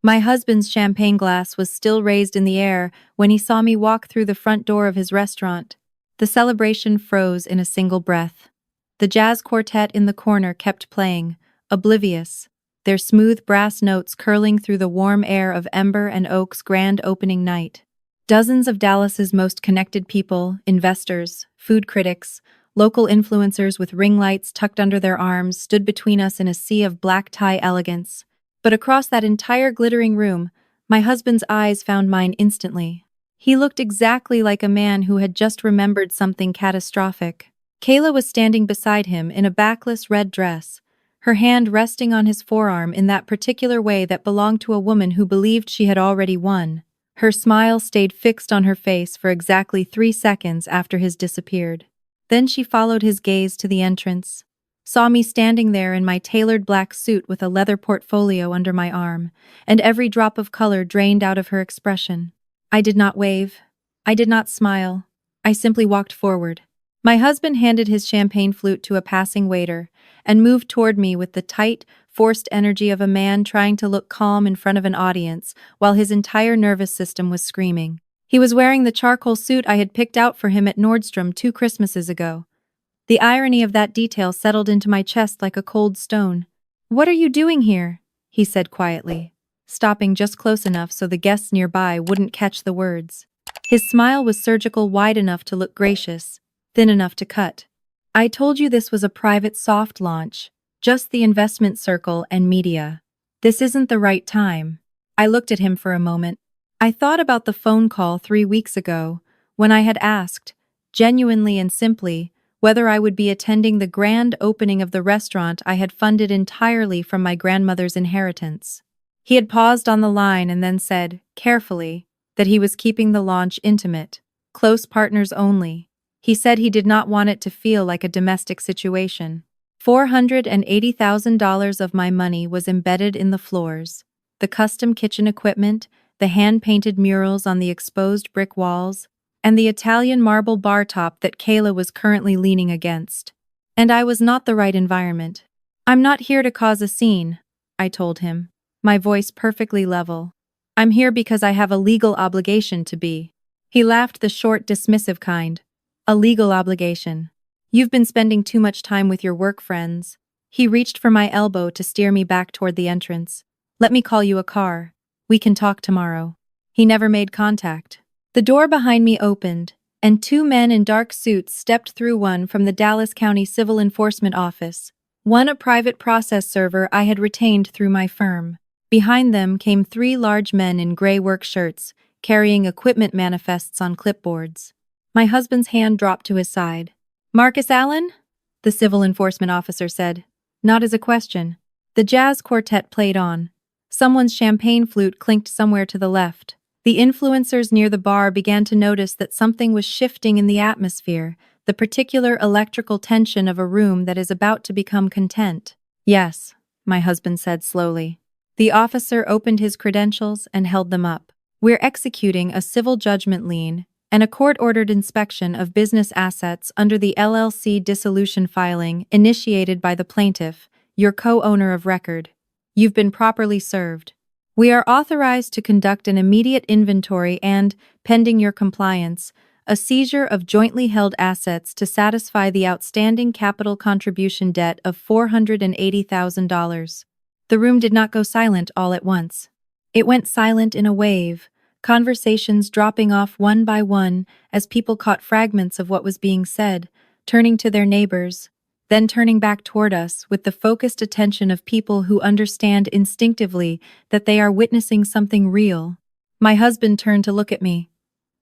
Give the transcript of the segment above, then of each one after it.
My husband's champagne glass was still raised in the air when he saw me walk through the front door of his restaurant. The celebration froze in a single breath. The jazz quartet in the corner kept playing, oblivious, their smooth brass notes curling through the warm air of Ember and Oak's grand opening night. Dozens of Dallas's most connected people, investors, food critics, local influencers with ring lights tucked under their arms stood between us in a sea of black tie elegance. But across that entire glittering room, my husband's eyes found mine instantly. He looked exactly like a man who had just remembered something catastrophic. Kayla was standing beside him in a backless red dress, her hand resting on his forearm in that particular way that belonged to a woman who believed she had already won. Her smile stayed fixed on her face for exactly 3 seconds after his disappeared. Then she followed his gaze to the entrance, saw me standing there in my tailored black suit with a leather portfolio under my arm, and every drop of color drained out of her expression. I did not wave. I did not smile. I simply walked forward. My husband handed his champagne flute to a passing waiter and moved toward me with the tight, forced energy of a man trying to look calm in front of an audience while his entire nervous system was screaming. He was wearing the charcoal suit I had picked out for him at Nordstrom 2 Christmases ago. The irony of that detail settled into my chest like a cold stone. "What are you doing here?" he said quietly, stopping just close enough so the guests nearby wouldn't catch the words. His smile was surgical, wide enough to look gracious, thin enough to cut. "I told you this was a private soft launch, just the investment circle and media. This isn't the right time." I looked at him for a moment. I thought about the phone call 3 weeks ago, when I had asked, genuinely and simply, whether I would be attending the grand opening of the restaurant I had funded entirely from my grandmother's inheritance. He had paused on the line and then said, carefully, that he was keeping the launch intimate, close partners only. He said he did not want it to feel like a domestic situation. $480,000 of my money was embedded in the floors, the custom kitchen equipment, the hand-painted murals on the exposed brick walls, and the Italian marble bar top that Kayla was currently leaning against. And I was not the right environment. "I'm not here to cause a scene," I told him, my voice perfectly level. "I'm here because I have a legal obligation to be." He laughed, the short, dismissive kind. "A legal obligation. You've been spending too much time with your work friends." He reached for my elbow to steer me back toward the entrance. "Let me call you a car. We can talk tomorrow." He never made contact. The door behind me opened, and 2 men in dark suits stepped through, one from the Dallas County Civil Enforcement Office, one a private process server I had retained through my firm. Behind them came 3 large men in gray work shirts, carrying equipment manifests on clipboards. My husband's hand dropped to his side. "Marcus Allen?" the civil enforcement officer said, not as a question. The jazz quartet played on. Someone's champagne flute clinked somewhere to the left. The influencers near the bar began to notice that something was shifting in the atmosphere, the particular electrical tension of a room that is about to become content. "Yes," my husband said slowly. The officer opened his credentials and held them up. "We're executing a civil judgment lien and a court-ordered inspection of business assets under the LLC dissolution filing initiated by the plaintiff, your co-owner of record. You've been properly served. We are authorized to conduct an immediate inventory and, pending your compliance, a seizure of jointly held assets to satisfy the outstanding capital contribution debt of $480,000. The room did not go silent all at once. It went silent in a wave, conversations dropping off one by one as people caught fragments of what was being said, turning to their neighbors, then turning back toward us with the focused attention of people who understand instinctively that they are witnessing something real. My husband turned to look at me.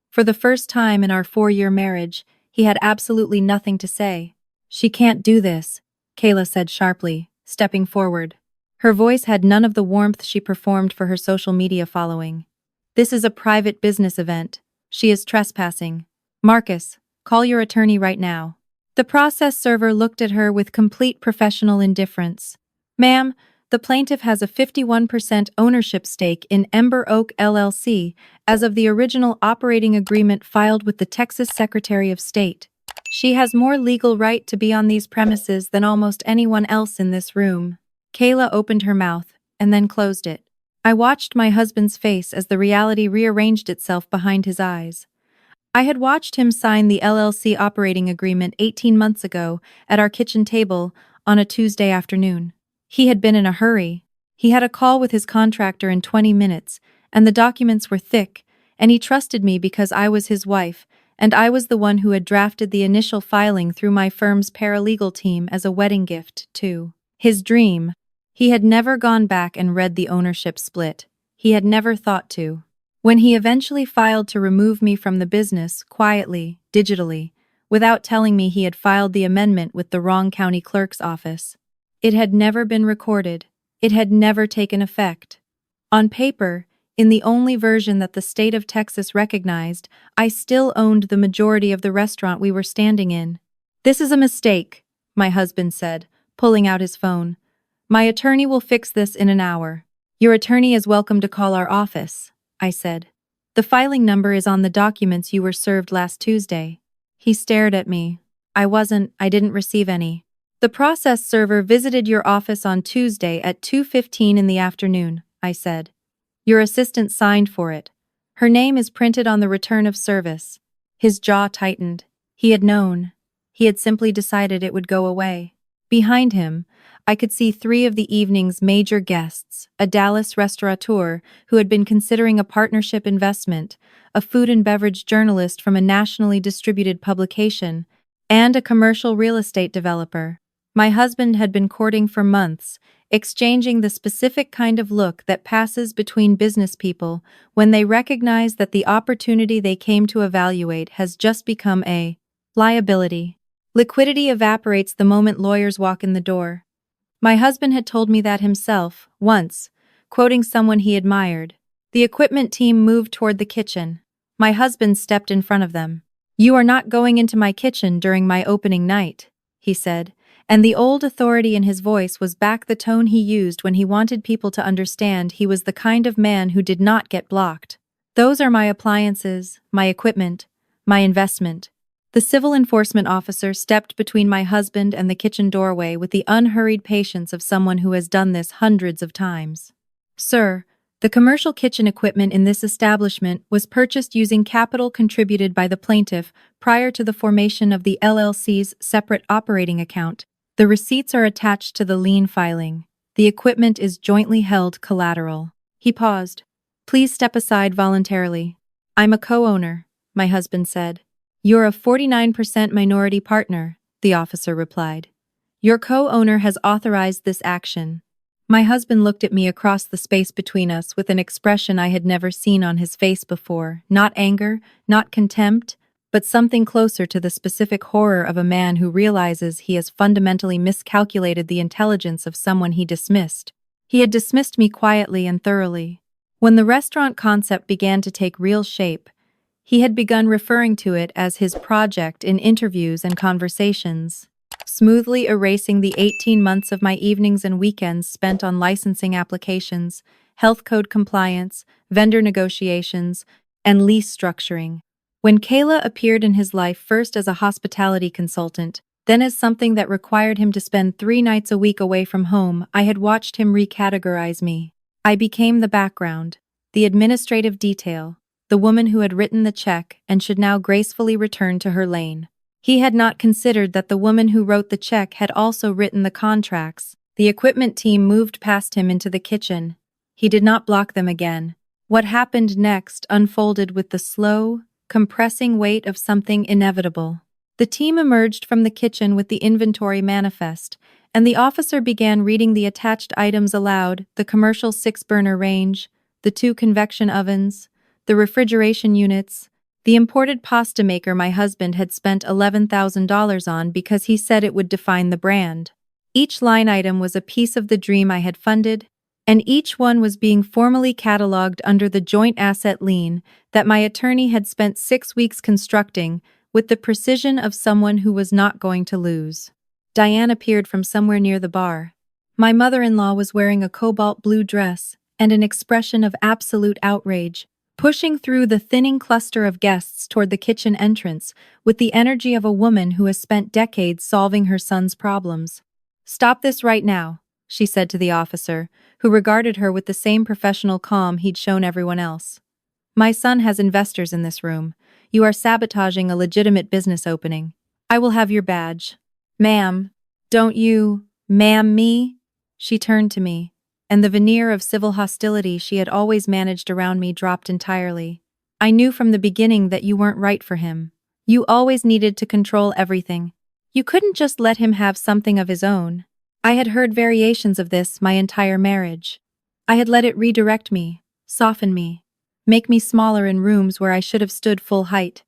For the first time in our 4-year marriage, he had absolutely nothing to say. "She can't do this," Kayla said sharply, stepping forward. Her voice had none of the warmth she performed for her social media following. "This is a private business event. She is trespassing. Marcus, call your attorney right now." The process server looked at her with complete professional indifference. "Ma'am, the plaintiff has a 51% ownership stake in Ember Oak LLC as of the original operating agreement filed with the Texas Secretary of State. She has more legal right to be on these premises than almost anyone else in this room." Kayla opened her mouth and then closed it. I watched my husband's face as the reality rearranged itself behind his eyes. I had watched him sign the LLC operating agreement 18 months ago at our kitchen table on a Tuesday afternoon. He had been in a hurry. He had a call with his contractor in 20 minutes, and the documents were thick, and he trusted me because I was his wife, and I was the one who had drafted the initial filing through my firm's paralegal team as a wedding gift, to his dream. He had never gone back and read the ownership split. He had never thought to. When he eventually filed to remove me from the business, quietly, digitally, without telling me he had filed the amendment with the wrong county clerk's office. It had never been recorded. It had never taken effect. On paper, in the only version that the state of Texas recognized, I still owned the majority of the restaurant we were standing in. "This is a mistake," my husband said, pulling out his phone. "My attorney will fix this in an hour." "Your attorney is welcome to call our office," I said. "The filing number is on the documents you were served last Tuesday." He stared at me. I didn't receive any. "The process server visited your office on Tuesday at 2:15 in the afternoon," I said. "Your assistant signed for it. Her name is printed on the return of service." His jaw tightened. He had known. He had simply decided it would go away. Behind him, I could see 3 of the evening's major guests, a Dallas restaurateur who had been considering a partnership investment, a food and beverage journalist from a nationally distributed publication, and a commercial real estate developer. My husband had been courting for months, exchanging the specific kind of look that passes between business people when they recognize that the opportunity they came to evaluate has just become a liability. Liquidity evaporates the moment lawyers walk in the door. My husband had told me that himself, once, quoting someone he admired. The equipment team moved toward the kitchen. My husband stepped in front of them. "You are not going into my kitchen during my opening night," he said, and the old authority in his voice was back the tone he used when he wanted people to understand he was the kind of man who did not get blocked. "Those are my appliances, my equipment, my investment." The civil enforcement officer stepped between my husband and the kitchen doorway with the unhurried patience of someone who has done this hundreds of times. "Sir, the commercial kitchen equipment in this establishment was purchased using capital contributed by the plaintiff prior to the formation of the LLC's separate operating account. The receipts are attached to the lien filing. The equipment is jointly held collateral." He paused. "Please step aside voluntarily." "I'm a co-owner," my husband said. "You're a 49% minority partner," the officer replied. "Your co-owner has authorized this action." My husband looked at me across the space between us with an expression I had never seen on his face before, not anger, not contempt, but something closer to the specific horror of a man who realizes he has fundamentally miscalculated the intelligence of someone he dismissed. He had dismissed me quietly and thoroughly. When the restaurant concept began to take real shape, he had begun referring to it as his project in interviews and conversations, smoothly erasing the 18 months of my evenings and weekends spent on licensing applications, health code compliance, vendor negotiations, and lease structuring. When Kayla appeared in his life first as a hospitality consultant, then as something that required him to spend 3 nights a week away from home, I had watched him recategorize me. I became the background, the administrative detail, the woman who had written the check and should now gracefully return to her lane. He had not considered that the woman who wrote the check had also written the contracts. The equipment team moved past him into the kitchen. He did not block them again. What happened next unfolded with the slow, compressing weight of something inevitable. The team emerged from the kitchen with the inventory manifest, and the officer began reading the attached items aloud: the commercial 6-burner range, the 2 convection ovens, the refrigeration units, the imported pasta maker my husband had spent $11,000 on because he said it would define the brand. Each line item was a piece of the dream I had funded, and each one was being formally cataloged under the joint asset lien that my attorney had spent 6 weeks constructing with the precision of someone who was not going to lose. Diane appeared from somewhere near the bar. My mother-in-law was wearing a cobalt blue dress and an expression of absolute outrage, pushing through the thinning cluster of guests toward the kitchen entrance with the energy of a woman who has spent decades solving her son's problems. "Stop this right now," she said to the officer, who regarded her with the same professional calm he'd shown everyone else. My son has investors in this room. You are sabotaging a legitimate business opening. I will have your badge. Ma'am, don't you, ma'am me? She turned to me, and the veneer of civil hostility she had always managed around me dropped entirely. I knew from the beginning that you weren't right for him. You always needed to control everything. You couldn't just let him have something of his own. I had heard variations of this my entire marriage. I had let it redirect me, soften me, make me smaller in rooms where I should have stood full height.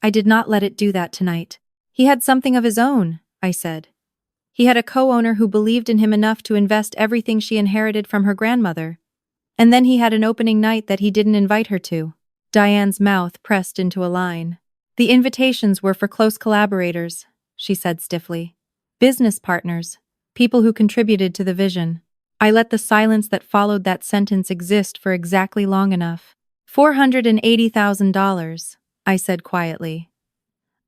I did not let it do that tonight. He had something of his own, I said. He had a co-owner who believed in him enough to invest everything she inherited from her grandmother. And then he had an opening night that he didn't invite her to. Diane's mouth pressed into a line. The invitations were for close collaborators, she said stiffly. Business partners, people who contributed to the vision. I let the silence that followed that sentence exist for exactly long enough. $480,000, I said quietly.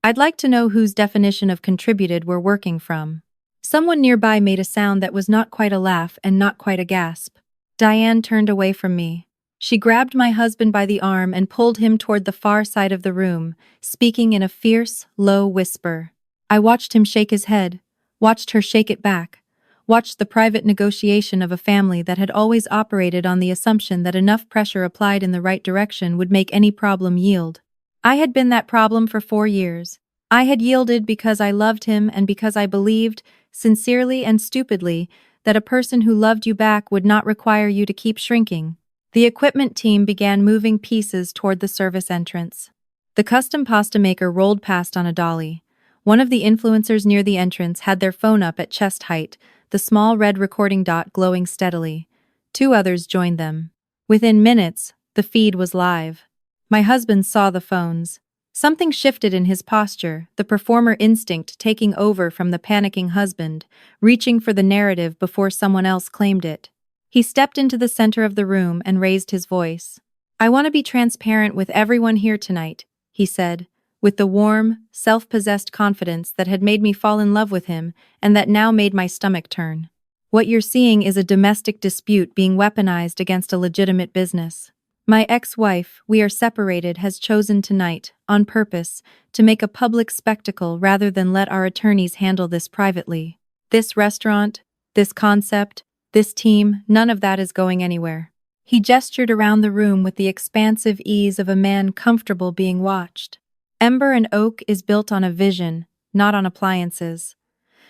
I'd like to know whose definition of contributed we're working from. Someone nearby made a sound that was not quite a laugh and not quite a gasp. Diane turned away from me. She grabbed my husband by the arm and pulled him toward the far side of the room, speaking in a fierce, low whisper. I watched him shake his head, watched her shake it back, watched the private negotiation of a family that had always operated on the assumption that enough pressure applied in the right direction would make any problem yield. I had been that problem for 4 years. I had yielded because I loved him and because I believed, sincerely and stupidly, that a person who loved you back would not require you to keep shrinking. The equipment team began moving pieces toward the service entrance. The custom pasta maker rolled past on a dolly. One of the influencers near the entrance had their phone up at chest height, the small red recording dot glowing steadily. 2 others joined them. Within minutes, the feed was live. My husband saw the phones. Something shifted in his posture, the performer instinct taking over from the panicking husband, reaching for the narrative before someone else claimed it. He stepped into the center of the room and raised his voice. I want to be transparent with everyone here tonight, he said, with the warm, self-possessed confidence that had made me fall in love with him and that now made my stomach turn. What you're seeing is a domestic dispute being weaponized against a legitimate business. My ex-wife, we are separated, has chosen tonight, on purpose, to make a public spectacle rather than let our attorneys handle this privately. This restaurant, this concept, this team, none of that is going anywhere. He gestured around the room with the expansive ease of a man comfortable being watched. Ember and Oak is built on a vision, not on appliances.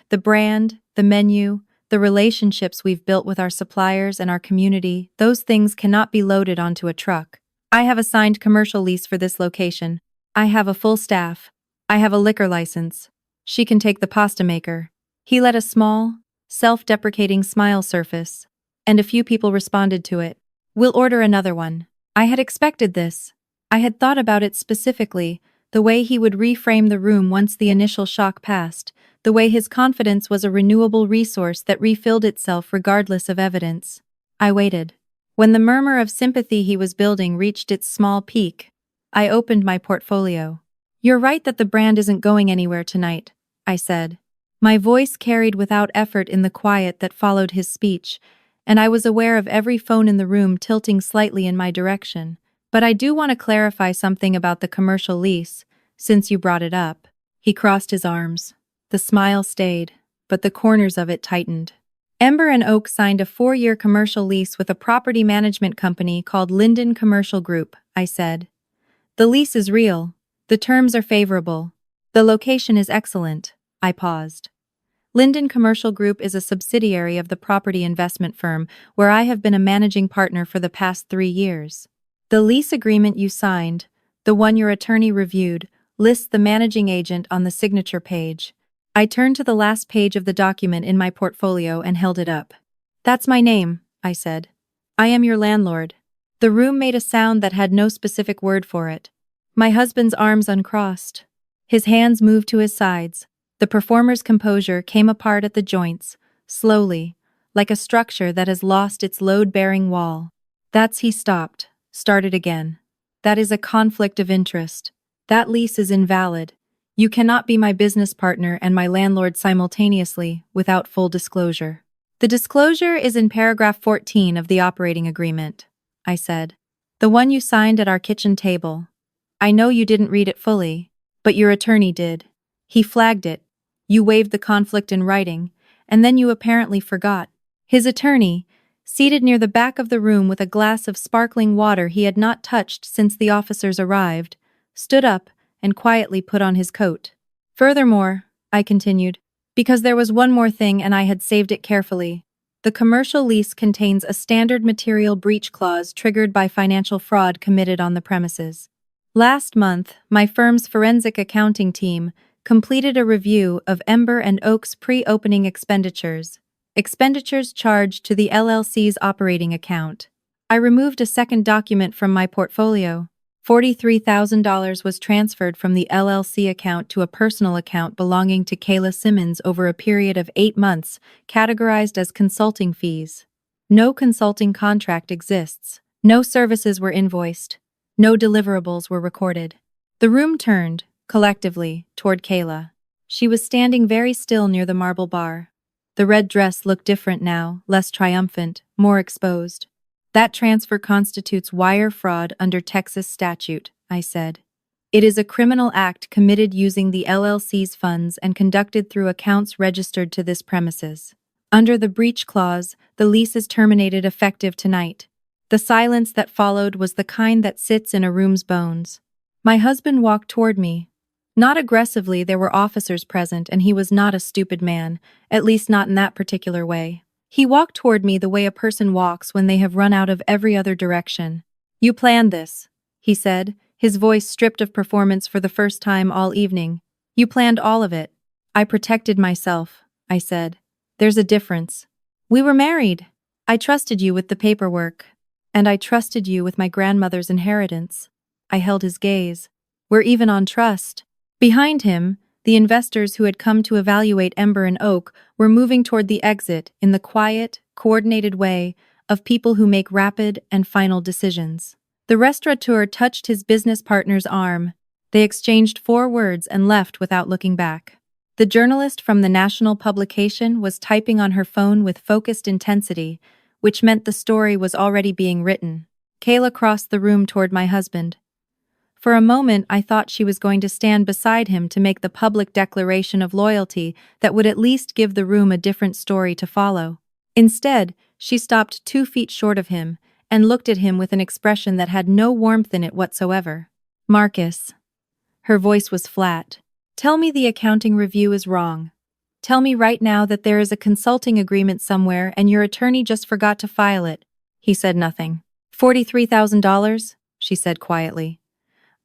The brand, the menu, the relationships we've built with our suppliers and our community, those things cannot be loaded onto a truck. I have a signed commercial lease for this location. I have a full staff. I have a liquor license. She can take the pasta maker. He let a small, self-deprecating smile surface, and a few people responded to it. We'll order another one. I had expected this. I had thought about it specifically, the way he would reframe the room once the initial shock passed, the way his confidence was a renewable resource that refilled itself regardless of evidence. I waited. When the murmur of sympathy he was building reached its small peak, I opened my portfolio. You're right that the brand isn't going anywhere tonight, I said. My voice carried without effort in the quiet that followed his speech, and I was aware of every phone in the room tilting slightly in my direction. But I do want to clarify something about the commercial lease, since you brought it up. He crossed his arms. The smile stayed, but the corners of it tightened. Ember and Oak signed a 4-year commercial lease with a property management company called Linden Commercial Group, I said. The lease is real. The terms are favorable. The location is excellent. I paused. Linden Commercial Group is a subsidiary of the property investment firm where I have been a managing partner for the past 3 years. The lease agreement you signed, the one your attorney reviewed, lists the managing agent on the signature page. I turned to the last page of the document in my portfolio and held it up. That's my name, I said. I am your landlord. The room made a sound that had no specific word for it. My husband's arms uncrossed. His hands moved to his sides. The performer's composure came apart at the joints, slowly, like a structure that has lost its load-bearing wall. He stopped, started again. That is a conflict of interest. That lease is invalid. You cannot be my business partner and my landlord simultaneously, without full disclosure. The disclosure is in paragraph 14 of the operating agreement, I said. The one you signed at our kitchen table. I know you didn't read it fully, but your attorney did. He flagged it. You waived the conflict in writing, and then you apparently forgot. His attorney, seated near the back of the room with a glass of sparkling water he had not touched since the officers arrived, stood up and quietly put on his coat. Furthermore, I continued, because there was one more thing and I had saved it carefully. The commercial lease contains a standard material breach clause triggered by financial fraud committed on the premises. Last month, my firm's forensic accounting team completed a review of Ember and Oak's pre-opening expenditures charged to the LLC's operating account. I removed a second document from my portfolio. $43,000 was transferred from the LLC account to a personal account belonging to Kayla Simmons over a period of 8 months, categorized as consulting fees. No consulting contract exists. No services were invoiced. No deliverables were recorded. The room turned, collectively, toward Kayla. She was standing very still near the marble bar. The red dress looked different now, less triumphant, more exposed. That transfer constitutes wire fraud under Texas statute, I said. It is a criminal act committed using the LLC's funds and conducted through accounts registered to this premises. Under the breach clause, the lease is terminated effective tonight. The silence that followed was the kind that sits in a room's bones. My husband walked toward me. Not aggressively, there were officers present, and he was not a stupid man, at least not in that particular way. He walked toward me the way a person walks when they have run out of every other direction. You planned this, he said, his voice stripped of performance for the first time all evening. You planned all of it. I protected myself, I said. There's a difference. We were married. I trusted you with the paperwork. And I trusted you with my grandmother's inheritance. I held his gaze. We're even on trust. Behind him, the investors who had come to evaluate Ember and Oak were moving toward the exit in the quiet, coordinated way of people who make rapid and final decisions. The restaurateur touched his business partner's arm. They exchanged 4 words and left without looking back. The journalist from the national publication was typing on her phone with focused intensity, which meant the story was already being written. Kayla crossed the room toward my husband. For a moment, I thought she was going to stand beside him to make the public declaration of loyalty that would at least give the room a different story to follow. Instead, she stopped 2 feet short of him and looked at him with an expression that had no warmth in it whatsoever. Marcus. Her voice was flat. Tell me the accounting review is wrong. Tell me right now that there is a consulting agreement somewhere and your attorney just forgot to file it. He said nothing. $43,000, she said quietly.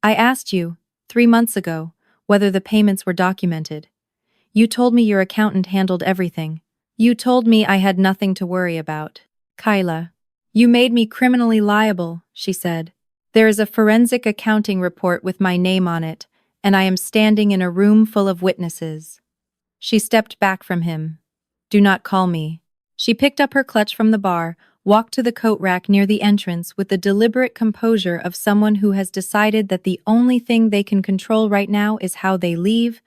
I asked you, 3 months ago, whether the payments were documented. You told me your accountant handled everything. You told me I had nothing to worry about. Kayla. You made me criminally liable, she said. There is a forensic accounting report with my name on it, and I am standing in a room full of witnesses. She stepped back from him. Do not call me. She picked up her clutch from the bar, walked to the coat rack near the entrance with the deliberate composure of someone who has decided that the only thing they can control right now is how they leave,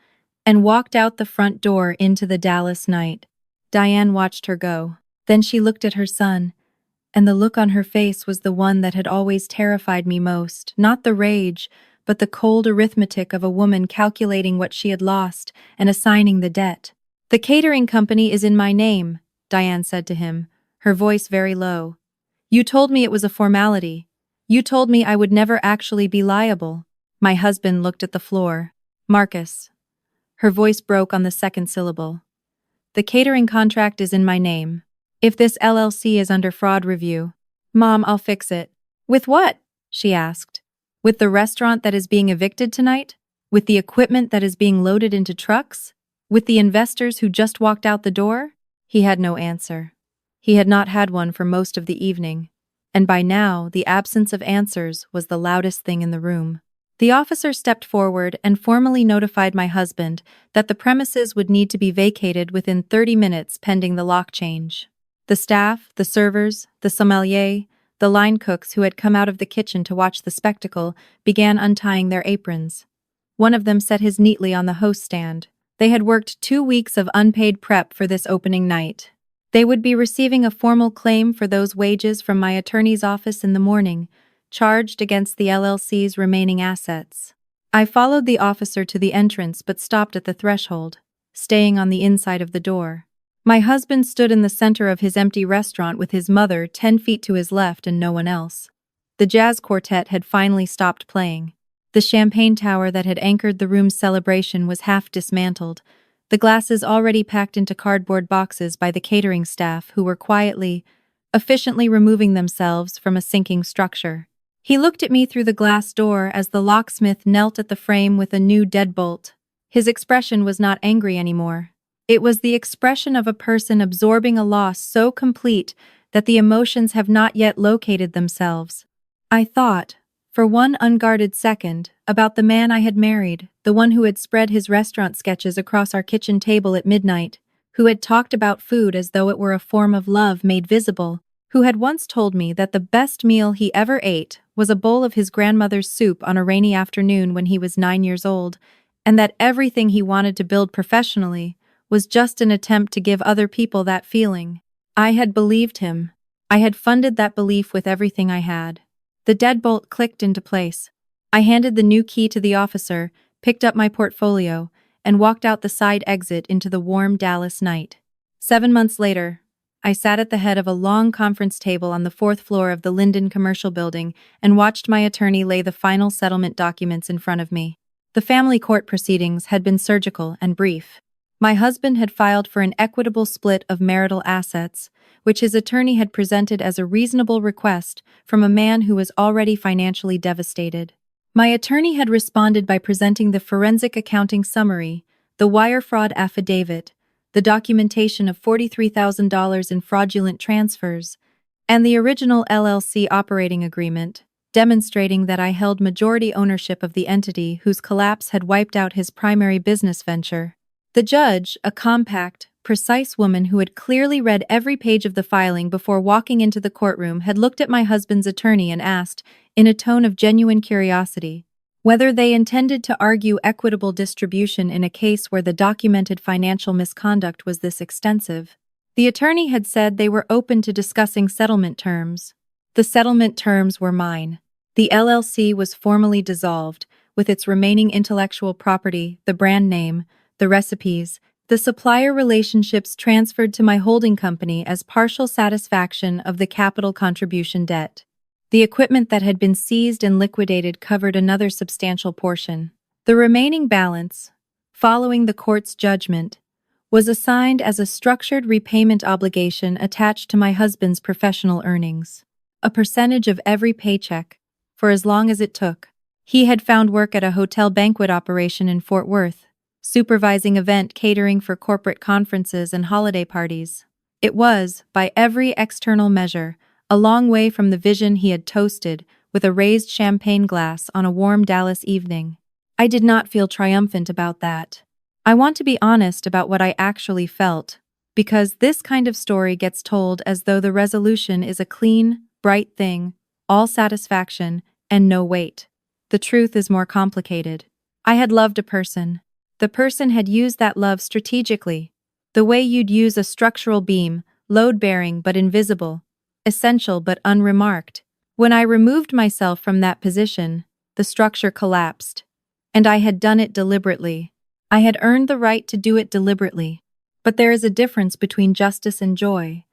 and walked out the front door into the Dallas night. Diane watched her go. Then she looked at her son, and the look on her face was the one that had always terrified me most, not the rage, but the cold arithmetic of a woman calculating what she had lost and assigning the debt. The catering company is in my name, Diane said to him, her voice very low. You told me it was a formality. You told me I would never actually be liable. My husband looked at the floor. Marcus. Her voice broke on the second syllable. The catering contract is in my name. If this LLC is under fraud review, Mom, I'll fix it. With what? She asked. With the restaurant that is being evicted tonight? With the equipment that is being loaded into trucks? With the investors who just walked out the door? He had no answer. He had not had one for most of the evening, and by now the absence of answers was the loudest thing in the room. The officer stepped forward and formally notified my husband that the premises would need to be vacated within 30 minutes pending the lock change. The staff, the servers, the sommelier, the line cooks who had come out of the kitchen to watch the spectacle began untying their aprons. One of them set his neatly on the host stand. They had worked 2 weeks of unpaid prep for this opening night. They would be receiving a formal claim for those wages from my attorney's office in the morning, charged against the LLC's remaining assets. I followed the officer to the entrance but stopped at the threshold, staying on the inside of the door. My husband stood in the center of his empty restaurant with his mother 10 feet to his left and no one else. The jazz quartet had finally stopped playing. The champagne tower that had anchored the room's celebration was half dismantled, the glasses already packed into cardboard boxes by the catering staff who were quietly, efficiently removing themselves from a sinking structure. He looked at me through the glass door as the locksmith knelt at the frame with a new deadbolt. His expression was not angry anymore. It was the expression of a person absorbing a loss so complete that the emotions have not yet located themselves. I thought, for one unguarded second, about the man I had married, the one who had spread his restaurant sketches across our kitchen table at midnight, who had talked about food as though it were a form of love made visible, who had once told me that the best meal he ever ate was a bowl of his grandmother's soup on a rainy afternoon when he was 9 years old, and that everything he wanted to build professionally was just an attempt to give other people that feeling. I had believed him. I had funded that belief with everything I had. The deadbolt clicked into place. I handed the new key to the officer, picked up my portfolio, and walked out the side exit into the warm Dallas night. 7 months later, I sat at the head of a long conference table on the 4th floor of the Linden Commercial Building and watched my attorney lay the final settlement documents in front of me. The family court proceedings had been surgical and brief. My husband had filed for an equitable split of marital assets, which his attorney had presented as a reasonable request from a man who was already financially devastated. My attorney had responded by presenting the forensic accounting summary, the wire fraud affidavit, the documentation of $43,000 in fraudulent transfers, and the original LLC operating agreement, demonstrating that I held majority ownership of the entity whose collapse had wiped out his primary business venture. The judge, a compact, precise woman who had clearly read every page of the filing before walking into the courtroom, had looked at my husband's attorney and asked, in a tone of genuine curiosity, whether they intended to argue equitable distribution in a case where the documented financial misconduct was this extensive. The attorney had said they were open to discussing settlement terms. The settlement terms were mine. The LLC was formally dissolved, with its remaining intellectual property, the brand name, the recipes, the supplier relationships transferred to my holding company as partial satisfaction of the capital contribution debt. The equipment that had been seized and liquidated covered another substantial portion. The remaining balance, following the court's judgment, was assigned as a structured repayment obligation attached to my husband's professional earnings. A percentage of every paycheck, for as long as it took. He had found work at a hotel banquet operation in Fort Worth, supervising event catering for corporate conferences and holiday parties. It was, by every external measure, a long way from the vision he had toasted with a raised champagne glass on a warm Dallas evening. I did not feel triumphant about that. I want to be honest about what I actually felt, because this kind of story gets told as though the resolution is a clean, bright thing, all satisfaction, and no wait. The truth is more complicated. I had loved a person. The person had used that love strategically, the way you'd use a structural beam, load-bearing but invisible, essential but unremarked. When I removed myself from that position, the structure collapsed. And I had done it deliberately. I had earned the right to do it deliberately. But there is a difference between justice and joy,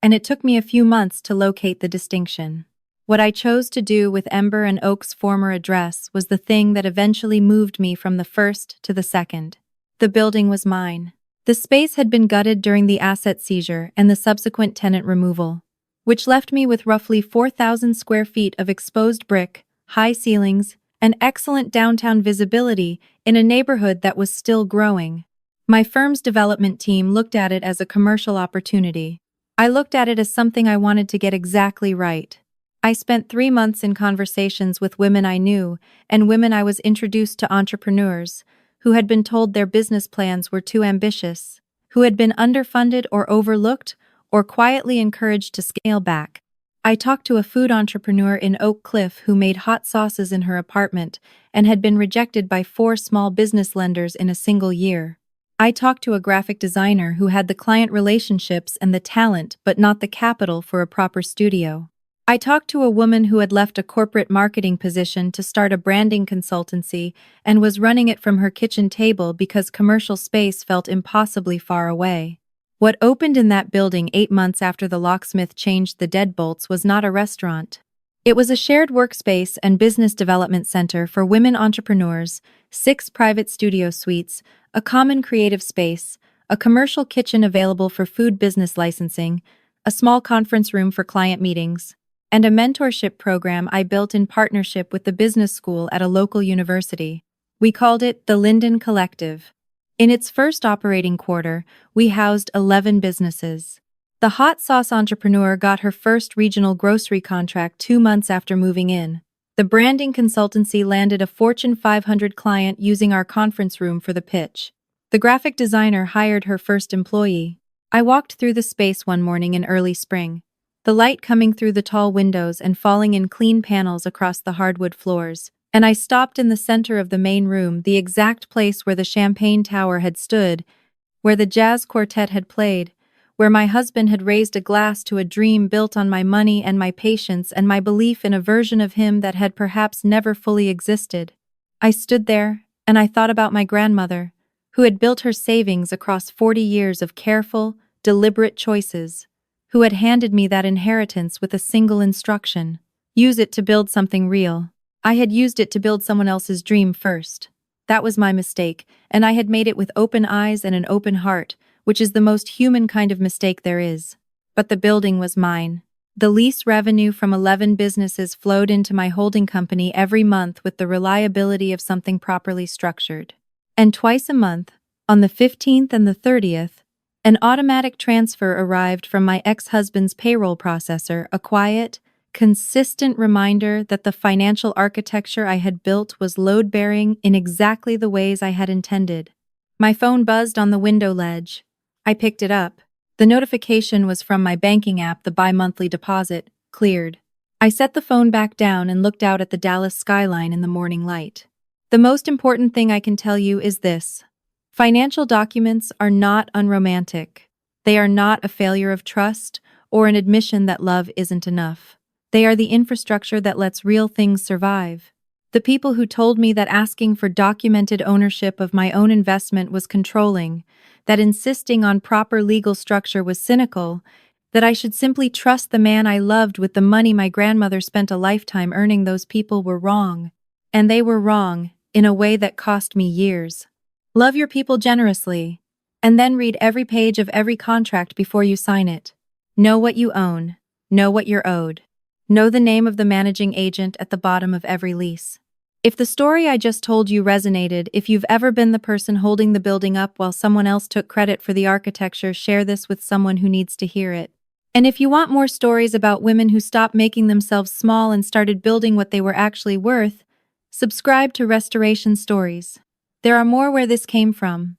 and it took me a few months to locate the distinction. What I chose to do with Ember and Oak's former address was the thing that eventually moved me from the first to the second. The building was mine. The space had been gutted during the asset seizure and the subsequent tenant removal, which left me with roughly 4,000 square feet of exposed brick, high ceilings, and excellent downtown visibility in a neighborhood that was still growing. My firm's development team looked at it as a commercial opportunity. I looked at it as something I wanted to get exactly right. I spent 3 months in conversations with women I knew and women I was introduced to, entrepreneurs who had been told their business plans were too ambitious, who had been underfunded or overlooked or quietly encouraged to scale back. I talked to a food entrepreneur in Oak Cliff who made hot sauces in her apartment and had been rejected by 4 small business lenders in a single year. I talked to a graphic designer who had the client relationships and the talent but not the capital for a proper studio. I talked to a woman who had left a corporate marketing position to start a branding consultancy and was running it from her kitchen table because commercial space felt impossibly far away. What opened in that building 8 months after the locksmith changed the deadbolts was not a restaurant. It was a shared workspace and business development center for women entrepreneurs, 6 private studio suites, a common creative space, a commercial kitchen available for food business licensing, a small conference room for client meetings, and a mentorship program I built in partnership with the business school at a local university. We called it the Linden Collective. In its first operating quarter, we housed 11 businesses. The hot sauce entrepreneur got her first regional grocery contract 2 months after moving in. The branding consultancy landed a Fortune 500 client using our conference room for the pitch. The graphic designer hired her first employee. I walked through the space one morning in early spring, the light coming through the tall windows and falling in clean panels across the hardwood floors, and I stopped in the center of the main room, the exact place where the champagne tower had stood, where the jazz quartet had played, where my husband had raised a glass to a dream built on my money and my patience and my belief in a version of him that had perhaps never fully existed. I stood there, and I thought about my grandmother, who had built her savings across 40 years of careful, deliberate choices, who had handed me that inheritance with a single instruction: use it to build something real. I had used it to build someone else's dream first. That was my mistake, and I had made it with open eyes and an open heart, which is the most human kind of mistake there is. But the building was mine. The lease revenue from 11 businesses flowed into my holding company every month with the reliability of something properly structured. And twice a month, on the 15th and the 30th, an automatic transfer arrived from my ex-husband's payroll processor, a quiet, consistent reminder that the financial architecture I had built was load-bearing in exactly the ways I had intended. My phone buzzed on the window ledge. I picked it up. The notification was from my banking app. The bi-monthly deposit cleared. I set the phone back down and looked out at the Dallas skyline in the morning light. The most important thing I can tell you is this: financial documents are not unromantic. They are not a failure of trust or an admission that love isn't enough. They are the infrastructure that lets real things survive. The people who told me that asking for documented ownership of my own investment was controlling, that insisting on proper legal structure was cynical, that I should simply trust the man I loved with the money my grandmother spent a lifetime earning, those people were wrong. And they were wrong in a way that cost me years. Love your people generously, and then read every page of every contract before you sign it. Know what you own. Know what you're owed. Know the name of the managing agent at the bottom of every lease. If the story I just told you resonated, if you've ever been the person holding the building up while someone else took credit for the architecture, share this with someone who needs to hear it. And if you want more stories about women who stopped making themselves small and started building what they were actually worth, subscribe to Restoration Stories. There are more where this came from.